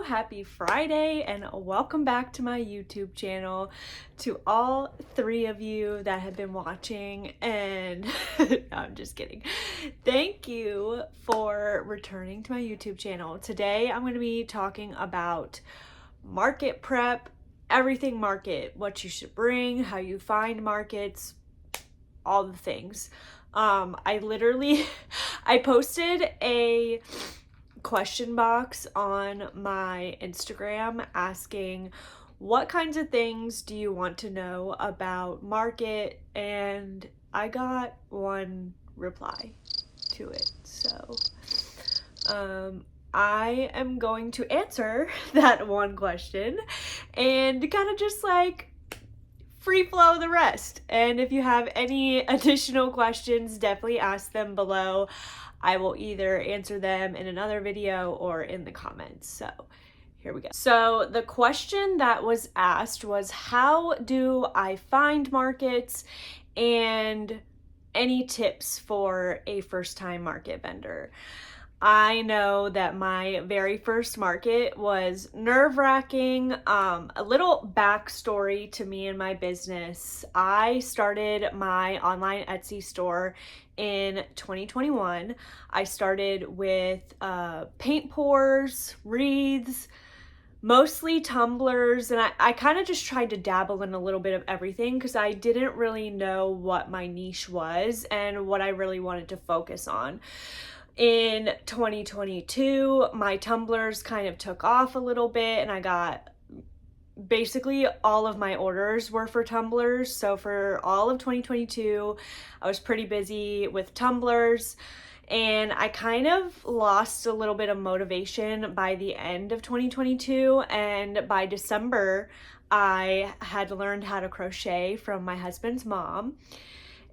happy Friday, and welcome back to my YouTube channel. To all three of you that have been watching, and no, I'm just kidding. Thank you for returning to my YouTube channel. Today I'm going to be talking about market prep, everything market, what you should bring, how you find markets, all the things. I posted a question box on my Instagram asking what kinds of things do you want to know about market, and I got one reply to it. So I am going to answer that one question and kind of just like free flow the rest. And if you have any additional questions, definitely ask them below. I will either answer them in another video or in the comments. So here we go. So the question that was asked was, how do I find markets, and any tips for a first-time market vendor? I know that my very first market was nerve-wracking. A little backstory to me and my business. I started my online Etsy store in 2021. I started with paint pours, wreaths, mostly tumblers, and I kind of just tried to dabble in a little bit of everything because I didn't really know what my niche was and what I really wanted to focus on. In 2022, my tumblers kind of took off a little bit, and I got basically all of my orders were for tumblers. So for all of 2022, I was pretty busy with tumblers, and I kind of lost a little bit of motivation by the end of 2022. And by December, I had learned how to crochet from my husband's mom.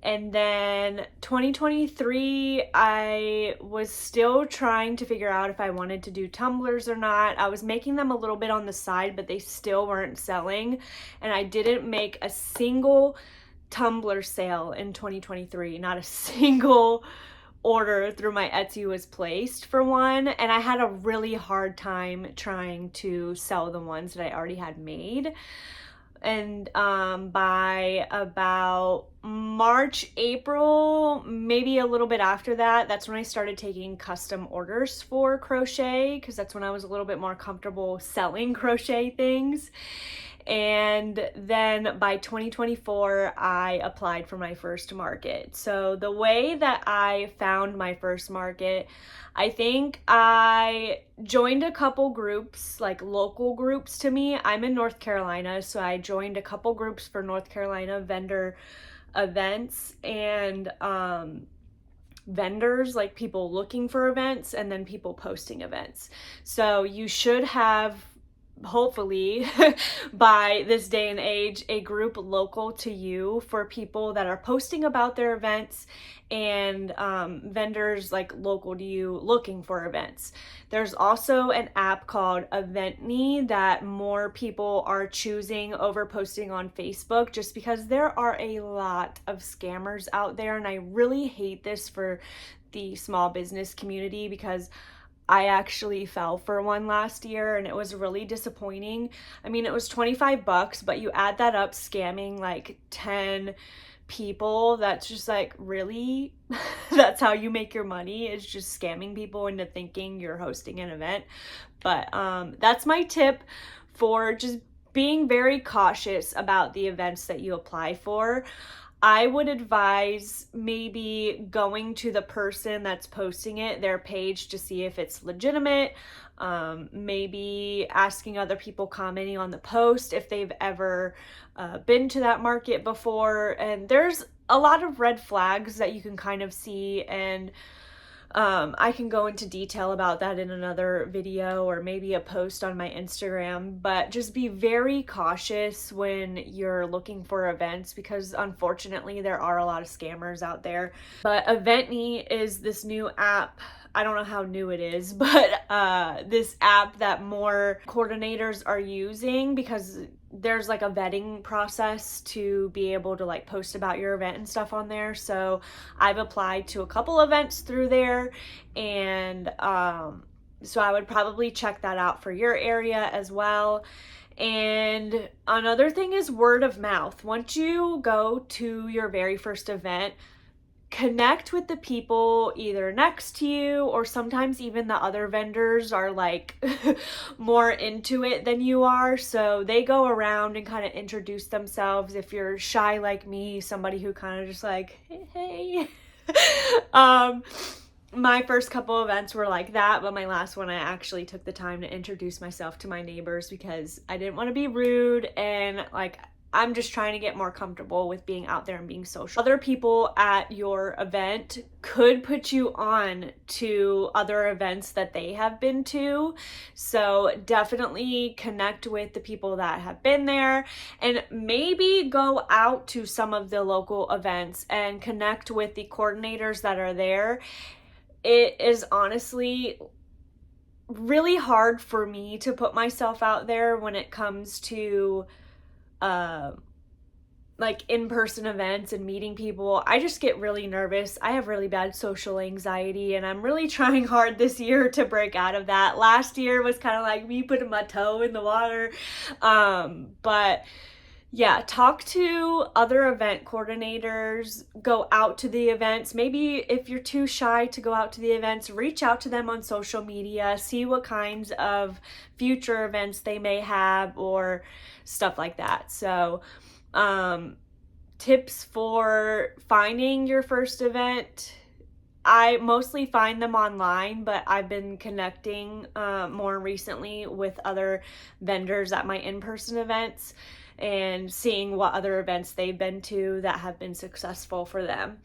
And then 2023, I was still trying to figure out if I wanted to do tumblers or not. I was making them a little bit on the side, but they still weren't selling. And I didn't make a single tumbler sale in 2023. Not a single order through my Etsy was placed for one. And I had a really hard time trying to sell the ones that I already had made. And by about March, April, maybe a little bit after that, that's when I started taking custom orders for crochet, because that's when I was a little bit more comfortable selling crochet things. And then by 2024, I applied for my first market. So the way that I found my first market, I think I joined a couple groups, like local groups to me. I'm in North Carolina, so I joined a couple groups for North Carolina vendor events, and vendors, like people looking for events, and then people posting events. So you should have, hopefully by this day and age, a group local to you for people that are posting about their events, and vendors like local to you looking for events. There's also an app called Eventney that more people are choosing over posting on Facebook, just because there are a lot of scammers out there. And I really hate this for the small business community, because I actually fell for one last year and it was really disappointing. I mean, it was $25, but you add that up, scamming like 10 people, that's just like, really? That's how you make your money, is just scamming people into thinking you're hosting an event. But that's my tip for just being very cautious about the events that you apply for. I would advise maybe going to the person that's posting it, their page, to see if it's legitimate. Maybe asking other people commenting on the post if they've ever been to that market before. And there's a lot of red flags that you can kind of see, and I can go into detail about that in another video or maybe a post on my Instagram. But just be very cautious when you're looking for events, because unfortunately there are a lot of scammers out there. But Eventney is this new app. I don't know how new it is, but this app that more coordinators are using, because there's like a vetting process to be able to like post about your event and stuff on there. So I've applied to a couple events through there, and So I would probably check that out for your area as well. And another thing is word of mouth. Once you go to your very first event, connect with the people either next to you, or sometimes even the other vendors are like more into it than you are, so they go around and kind of introduce themselves. If you're shy like me, somebody who kind of just like, hey. My first couple events were like that, but my last one I actually took the time to introduce myself to my neighbors because I didn't want to be rude, and like I'm just trying to get more comfortable with being out there and being social. Other people at your event could put you on to other events that they have been to. So definitely connect with the people that have been there, and maybe go out to some of the local events and connect with the coordinators that are there. It is honestly really hard for me to put myself out there when it comes to like in-person events and meeting people. I just get really nervous. I have really bad social anxiety, and I'm really trying hard this year to break out of that. Last year was kind of like me putting my toe in the water. But yeah, talk to other event coordinators, go out to the events. Maybe if you're too shy to go out to the events, reach out to them on social media, see what kinds of future events they may have or stuff like that. So, tips for finding your first event. I mostly find them online, but I've been connecting more recently with other vendors at my in-person events and seeing what other events they've been to that have been successful for them.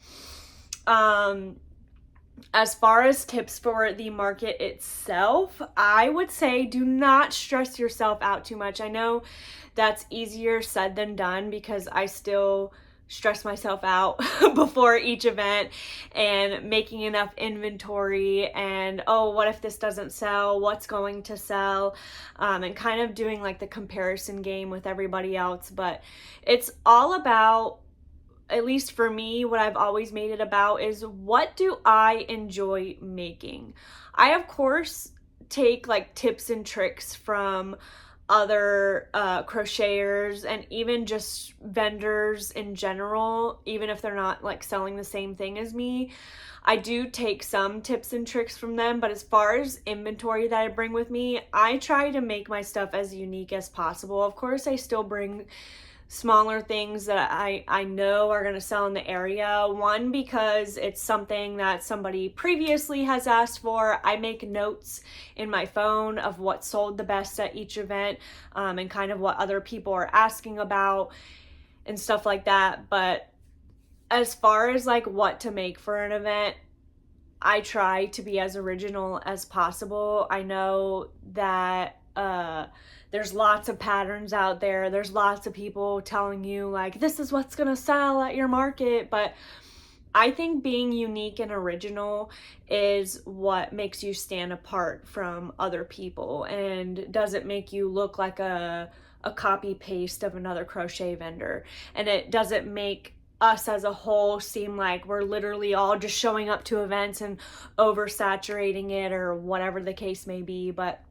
As far as tips for the market itself, I would say do not stress yourself out too much. I know that's easier said than done because I still stress myself out before each event and making enough inventory and, oh, what if this doesn't sell? What's going to sell? And kind of doing like the comparison game with everybody else. But it's all about, at least for me, what I've always made it about is what do I enjoy making? I, of course, take like tips and tricks from other crocheters and even just vendors in general, even if they're not like selling the same thing as me. I do take some tips and tricks from them, but as far as inventory that I bring with me, I try to make my stuff as unique as possible. Of course, I still bring smaller things that I know are going to sell in the area. One, because it's something that somebody previously has asked for. I make notes in my phone of what sold the best at each event, and kind of what other people are asking about and stuff like that. But as far as like what to make for an event, I try to be as original as possible. I know that there's lots of patterns out there. There's lots of people telling you like, this is what's gonna sell at your market. But I think being unique and original is what makes you stand apart from other people and doesn't make you look like a copy paste of another crochet vendor. And it doesn't make us as a whole seem like we're literally all just showing up to events and oversaturating it or whatever the case may be. But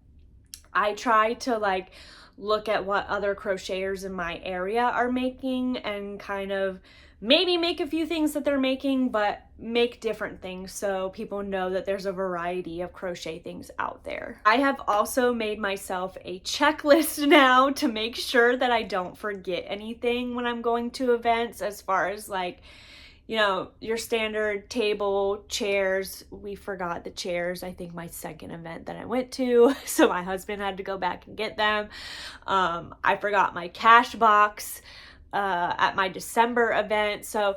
I try to like look at what other crocheters in my area are making and kind of maybe make a few things that they're making, but make different things so people know that there's a variety of crochet things out there. I have also made myself a checklist now to make sure that I don't forget anything when I'm going to events, as far as like, you know, your standard table, chairs. We forgot the chairs, I think my second event that I went to, so my husband had to go back and get them. I forgot my cash box at my December event. So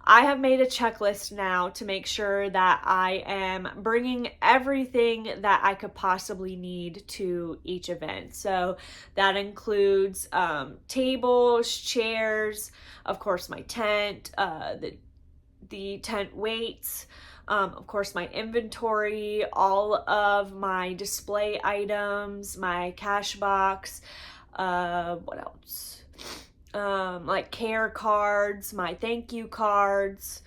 I have made a checklist now to make sure that I am bringing everything that I could possibly need to each event. So that includes tables, chairs, of course my tent, the tent weights, of course my inventory, all of my display items, my cash box, what else? Like care cards, my thank you cards,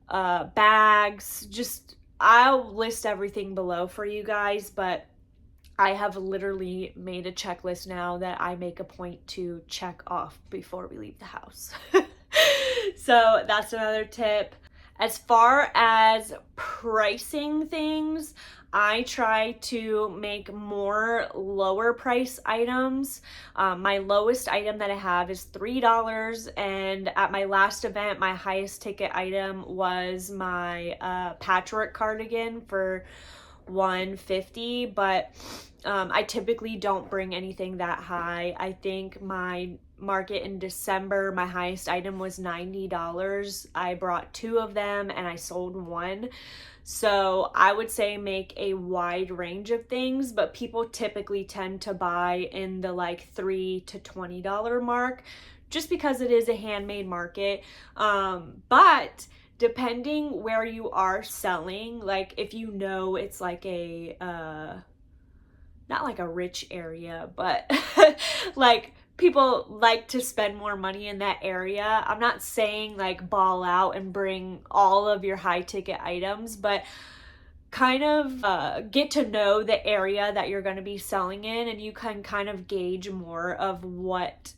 bags. Just, I'll list everything below for you guys, but I have literally made a checklist now that I make a point to check off before we leave the house. So that's another tip. As far as pricing things, I try to make more lower price items. My lowest item that I have is $3, and at my last event, my highest ticket item was my patchwork cardigan for $150, but I typically don't bring anything that high. I think my market in December, my highest item was $90. I brought 2 of them and I sold 1. So I would say make a wide range of things, but people typically tend to buy in the like $3 to $20 mark just because it is a handmade market. But depending where you are selling, like if you know it's like a not like a rich area, but like people like to spend more money in that area. I'm not saying like ball out and bring all of your high ticket items, but kind of get to know the area that you're going to be selling in, and you can kind of gauge more of what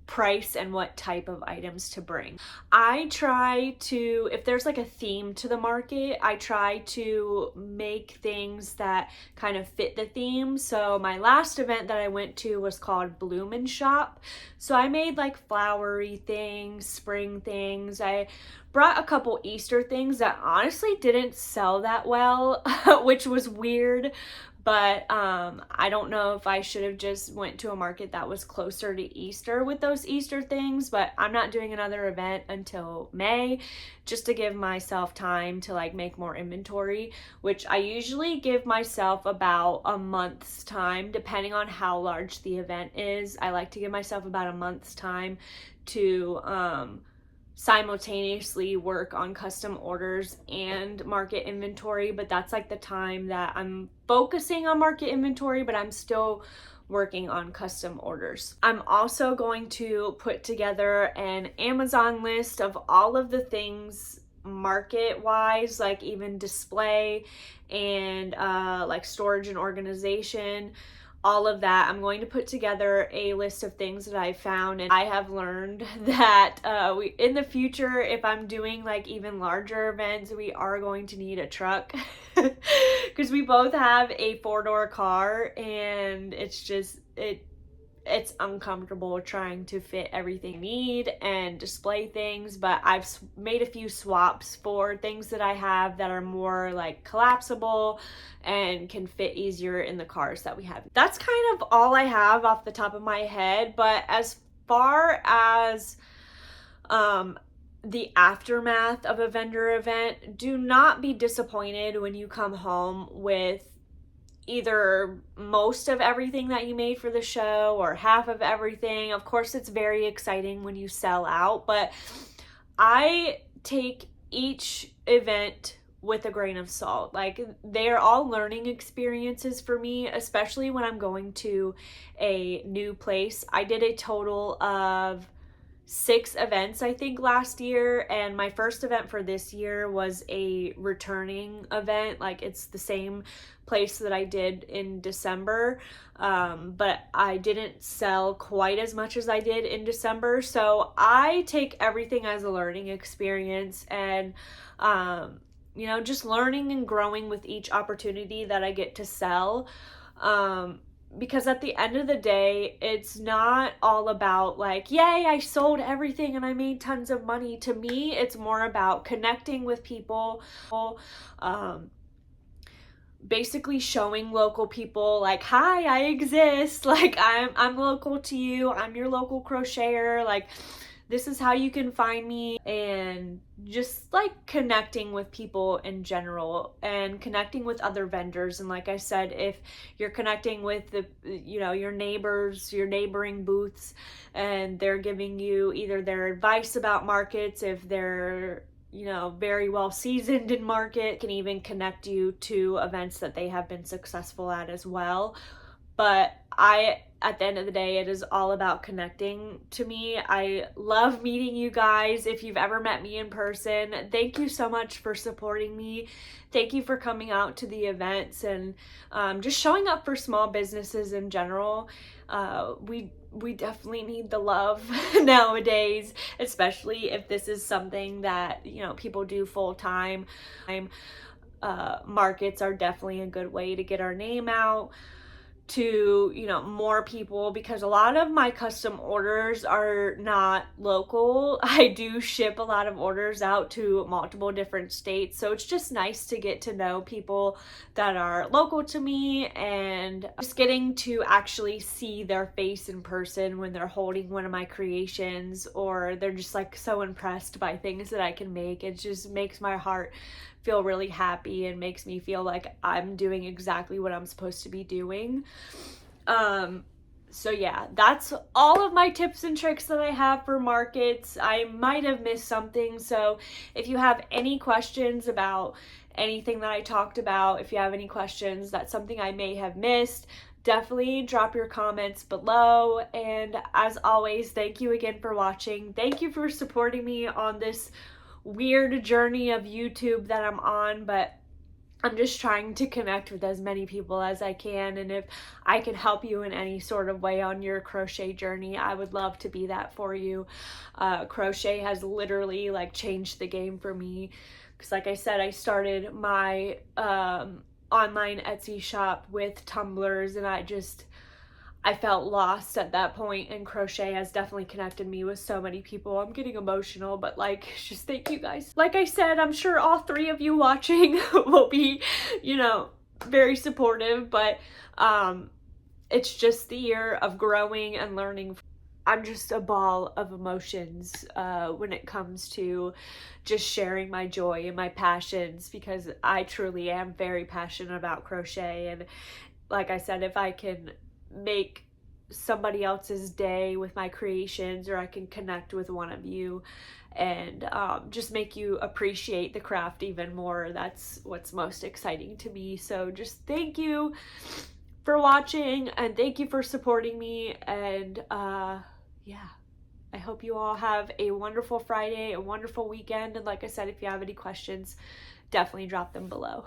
price and what type of items to bring. I try to, if there's like a theme to the market, I try to make things that kind of fit the theme. So my last event that I went to was called Bloom and Shop. So I made like flowery things, spring things. I brought a couple Easter things that honestly didn't sell that well, which was weird. But I don't know if I should have just went to a market that was closer to Easter with those Easter things, but I'm not doing another event until May, just to give myself time to like make more inventory, which I usually give myself about a month's time, depending on how large the event is. I like to give myself about a month's time to simultaneously work on custom orders and market inventory, but that's like the time that I'm focusing on market inventory, but I'm still working on custom orders. I'm also going to put together an Amazon list of all of the things market wise, like even display and like storage and organization, all of that. I'm going to put together a list of things that I found, and I have learned that in the future, if I'm doing like even larger events, we are going to need a truck because we both have a 4-door car, and it's uncomfortable trying to fit everything you need and display things. But I've made a few swaps for things that I have that are more like collapsible and can fit easier in the cars that we have. That's kind of all I have off the top of my head. But as far as the aftermath of a vendor event, do not be disappointed when you come home with either most of everything that you made for the show or half of everything. Of course, it's very exciting when you sell out, but I take each event with a grain of salt. Like, they are all learning experiences for me, especially when I'm going to a new place. I did a total of 6 events, I think, last year, and my first event for this year was a returning event. Like, it's the same place that I did in December, but I didn't sell quite as much as I did in December. So I take everything as a learning experience, and just learning and growing with each opportunity that I get to sell. Because at the end of the day, it's not all about like, yay, I sold everything and I made tons of money. To me, it's more about connecting with people, basically showing local people like, hi, I exist. Like, I'm local to you. I'm your local crocheter. Like, this is how you can find me, and just like connecting with people in general and connecting with other vendors. And like I said, if you're connecting with your neighbors, your neighboring booths, and they're giving you either their advice about markets, if they're very well seasoned in market, can even connect you to events that they have been successful at as well. but at the end of the day, it is all about connecting to me. I love meeting you guys. If you've ever met me in person, thank you so much for supporting me. Thank you for coming out to the events and just showing up for small businesses in general. We definitely need the love nowadays, especially if this is something that, you know, people do full time. Markets are definitely a good way to get our name out to, you know, more people, because a lot of my custom orders are not local. I do ship a lot of orders out to multiple different states, so it's just nice to get to know people that are local to me, and just getting to actually see their face in person when they're holding one of my creations, or they're just like so impressed by things that I can make. It just makes my heart feel really happy and makes me feel like I'm doing exactly what I'm supposed to be doing. So yeah, that's all of my tips and tricks that I have for markets. I might have missed something, so if you have any questions about anything that I talked about, if you have any questions, that's something I may have missed, definitely drop your comments below. And as always, thank you again for watching. Thank you for supporting me on this weird journey of YouTube that I'm on, but I'm just trying to connect with as many people as I can, and if I can help you in any sort of way on your crochet journey, I would love to be that for you. Crochet has literally like changed the game for me, because like I said, I started my online Etsy shop with tumblers, and I felt lost at that point, and crochet has definitely connected me with so many people. I'm getting emotional, but like, just thank you guys. Like I said, I'm sure all 3 of you watching will be, you know, very supportive, but it's just the year of growing and learning. I'm just a ball of emotions when it comes to just sharing my joy and my passions, because I truly am very passionate about crochet. And like I said, if I can make somebody else's day with my creations, or I can connect with one of you and just make you appreciate the craft even more, that's what's most exciting to me. So just thank you for watching, and thank you for supporting me, and yeah, I hope you all have a wonderful Friday, a wonderful weekend, and like I said, if you have any questions, definitely drop them below.